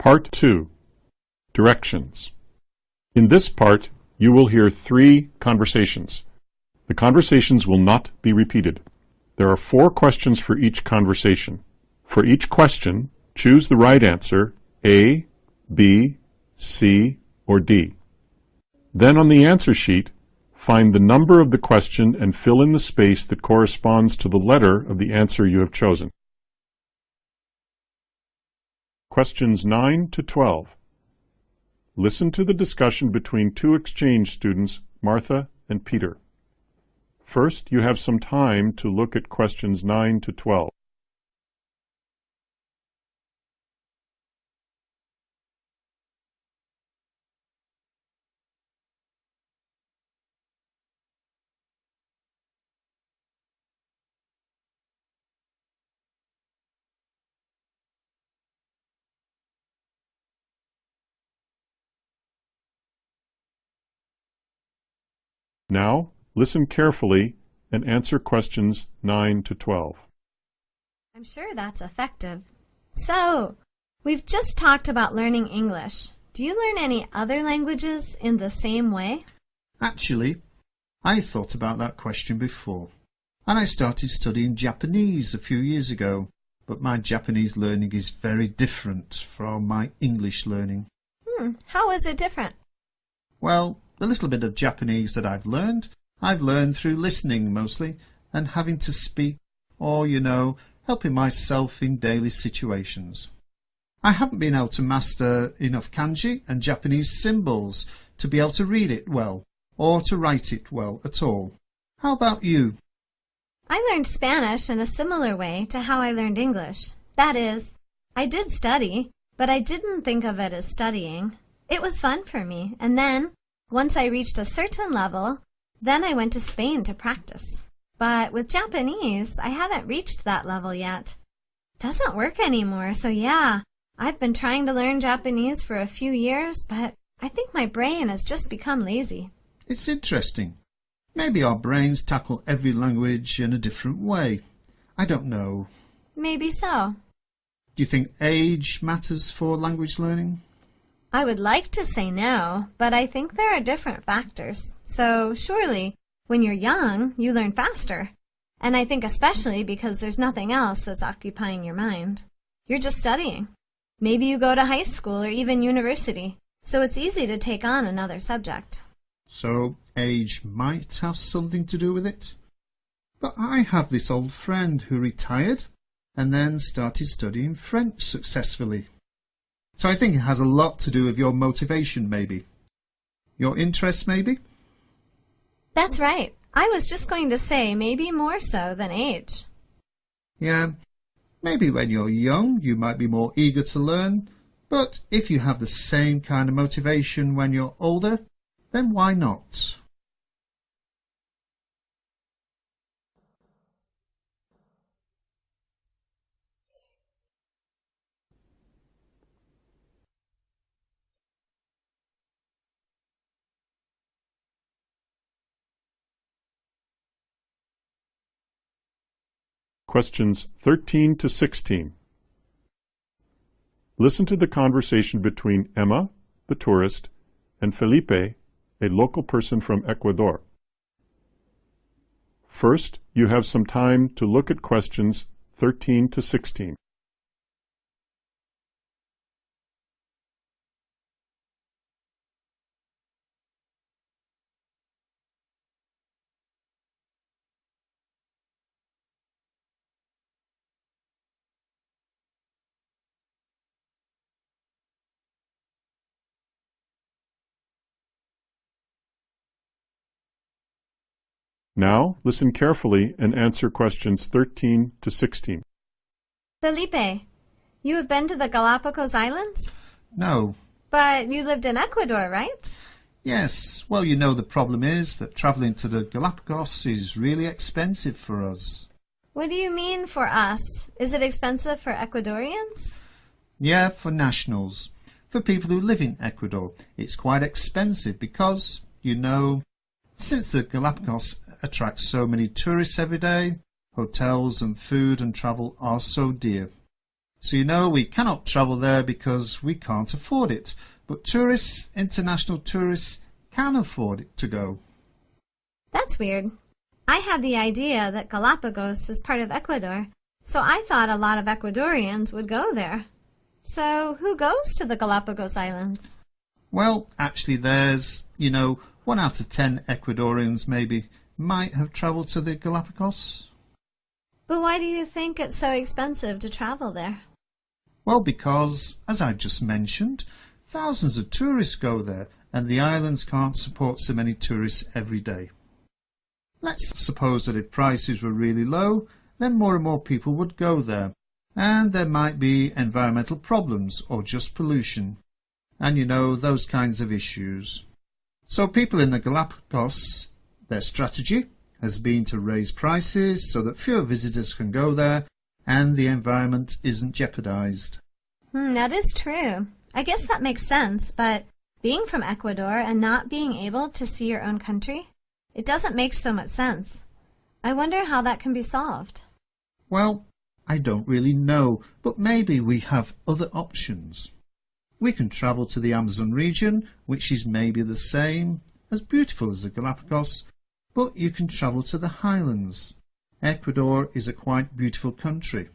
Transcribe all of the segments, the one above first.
Part 2. Directions. In this part, you will hear 3 conversations. The conversations will not be repeated. There are 4 questions for each conversation. For each question, choose the right answer, A, B, C, or D. Then on the answer sheet, find the number of the question and fill in the space that corresponds to the letter of the answer you have chosen. Questions 9 to 12. Listen to the discussion between 2 exchange students, Martha and Peter. First, you have some time to look at questions 9 to 12. Now, listen carefully and answer questions 9 to 12. I'm sure that's effective. So, we've just talked about learning English. Do you learn any other languages in the same way? Actually, I thought about that question before, and I started studying Japanese a few years ago, but my Japanese learning is very different from my English learning. How is it different? Well, the little bit of Japanese that I've learned through listening mostly, and having to speak, or, helping myself in daily situations. I haven't been able to master enough kanji and Japanese symbols to be able to read it well, or to write it well at all. How about you? I learned Spanish in a similar way to how I learned English. That is, I did study, but I didn't think of it as studying. It was fun for me, and then, once I reached a certain level, then I went to Spain to practice. But with Japanese, I haven't reached that level yet. Doesn't work anymore, so yeah, I've been trying to learn Japanese for a few years, but I think my brain has just become lazy. It's interesting. Maybe our brains tackle every language in a different way. I don't know. Maybe so. Do you think age matters for language learning? I would like to say no, but I think there are different factors. So surely, when you're young, you learn faster. And I think especially because there's nothing else that's occupying your mind. You're just studying. Maybe you go to high school or even university, so it's easy to take on another subject. So age might have something to do with it? But I have this old friend who retired and then started studying French successfully. So I think it has a lot to do with your motivation, maybe. Your interests, maybe? That's right. I was just going to say maybe more so than age. Yeah, maybe when you're young you might be more eager to learn, but if you have the same kind of motivation when you're older, then why not? Questions 13 to 16. Listen to the conversation between Emma, the tourist, and Felipe, a local person from Ecuador. First, you have some time to look at questions 13 to 16. Now, listen carefully and answer questions 13 to 16. Felipe, you have been to the Galapagos Islands? No. But you lived in Ecuador, right? Yes. Well, the problem is that travelling to the Galapagos is really expensive for us. What do you mean for us? Is it expensive for Ecuadorians? Yeah, for nationals. For people who live in Ecuador, it's quite expensive because, since the Galapagos attracts so many tourists every day, hotels and food and travel are so dear. So we cannot travel there because we can't afford it. But tourists, international tourists, can afford it to go. That's weird. I had the idea that Galapagos is part of Ecuador, so I thought a lot of Ecuadorians would go there. So who goes to the Galapagos Islands? Well, actually there's, 1 out of 10 Ecuadorians maybe might have travelled to the Galapagos. But why do you think it's so expensive to travel there? Well, because, as I just mentioned, thousands of tourists go there, and the islands can't support so many tourists every day. Let's suppose that if prices were really low, then more and more people would go there, and there might be environmental problems or just pollution, and those kinds of issues. So people in the Galapagos, their strategy has been to raise prices so that fewer visitors can go there and the environment isn't jeopardized. That is true. I guess that makes sense, but being from Ecuador and not being able to see your own country, it doesn't make so much sense. I wonder how that can be solved. Well, I don't really know, but maybe we have other options. We can travel to the Amazon region, which is maybe the same, as beautiful as the Galapagos, but you can travel to the highlands. Ecuador is a quite beautiful country.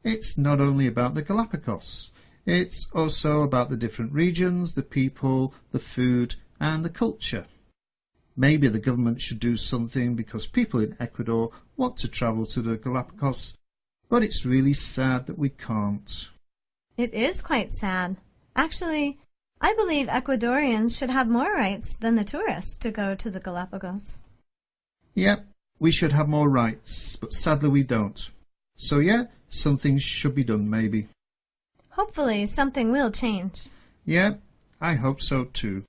It's not only about the Galapagos, it's also about the different regions, the people, the food and the culture. Maybe the government should do something because people in Ecuador want to travel to the Galapagos, but it's really sad that we can't. It is quite sad. Actually, I believe Ecuadorians should have more rights than the tourists to go to the Galapagos. Yep, we should have more rights, but sadly we don't. So yeah, something should be done maybe. Hopefully something will change. Yeah, I hope so too.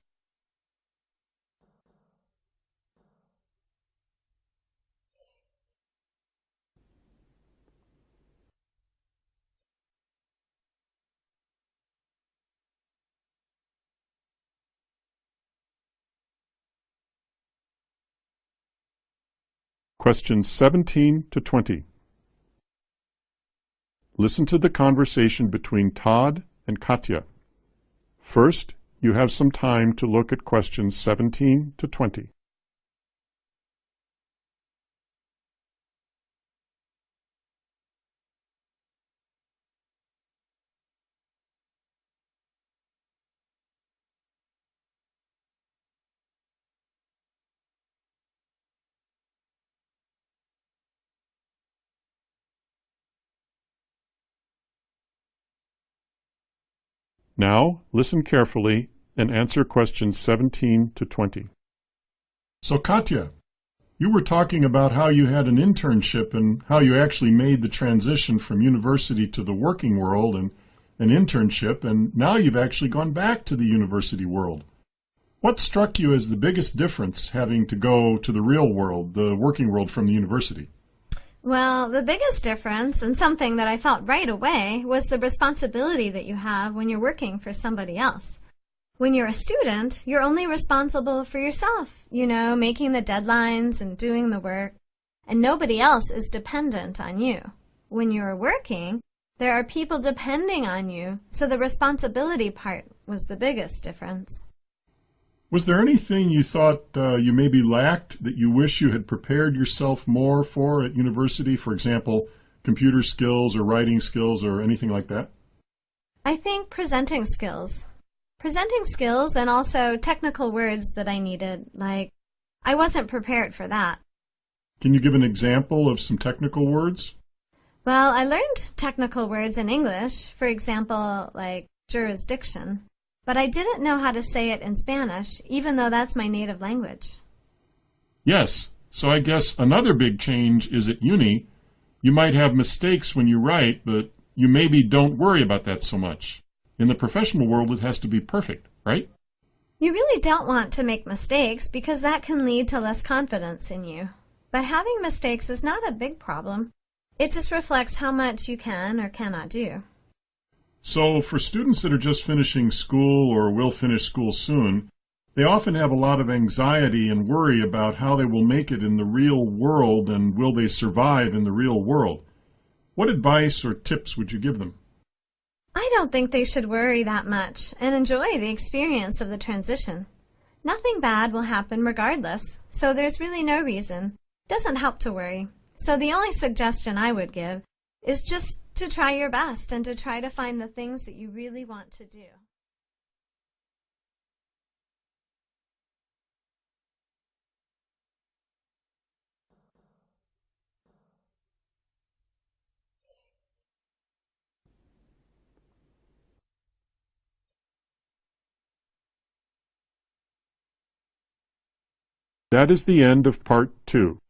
Questions 17 to 20. Listen to the conversation between Todd and Katya. First, you have some time to look at questions 17 to 20. Now, listen carefully and answer questions 17 to 20. So, Katya, you were talking about how you had an internship and how you actually made the transition from university to the working world and an internship, and now you've actually gone back to the university world. What struck you as the biggest difference having to go to the real world, the working world from the university? Well, the biggest difference, and something that I felt right away, was the responsibility that you have when you're working for somebody else. When you're a student, you're only responsible for yourself, making the deadlines and doing the work, and nobody else is dependent on you. When you're working, there are people depending on you, so the responsibility part was the biggest difference. Was there anything you thought you maybe lacked that you wish you had prepared yourself more for at university? For example, computer skills or writing skills or anything like that? I think presenting skills. Presenting skills and also technical words that I needed, I wasn't prepared for that. Can you give an example of some technical words? Well, I learned technical words in English, for example, like jurisdiction. But I didn't know how to say it in Spanish, even though that's my native language. Yes, so I guess another big change is at uni. You might have mistakes when you write, but you maybe don't worry about that so much. In the professional world, it has to be perfect, right? You really don't want to make mistakes because that can lead to less confidence in you. But having mistakes is not a big problem. It just reflects how much you can or cannot do. So for students that are just finishing school or will finish school soon, they often have a lot of anxiety and worry about how they will make it in the real world and will they survive in the real world. What advice or tips would you give them? I don't think they should worry that much and enjoy the experience of the transition. Nothing bad will happen regardless, so there's really no reason. It doesn't help to worry. So the only suggestion I would give is just to try your best and to try to find the things that you really want to do. That is the end of Part 2.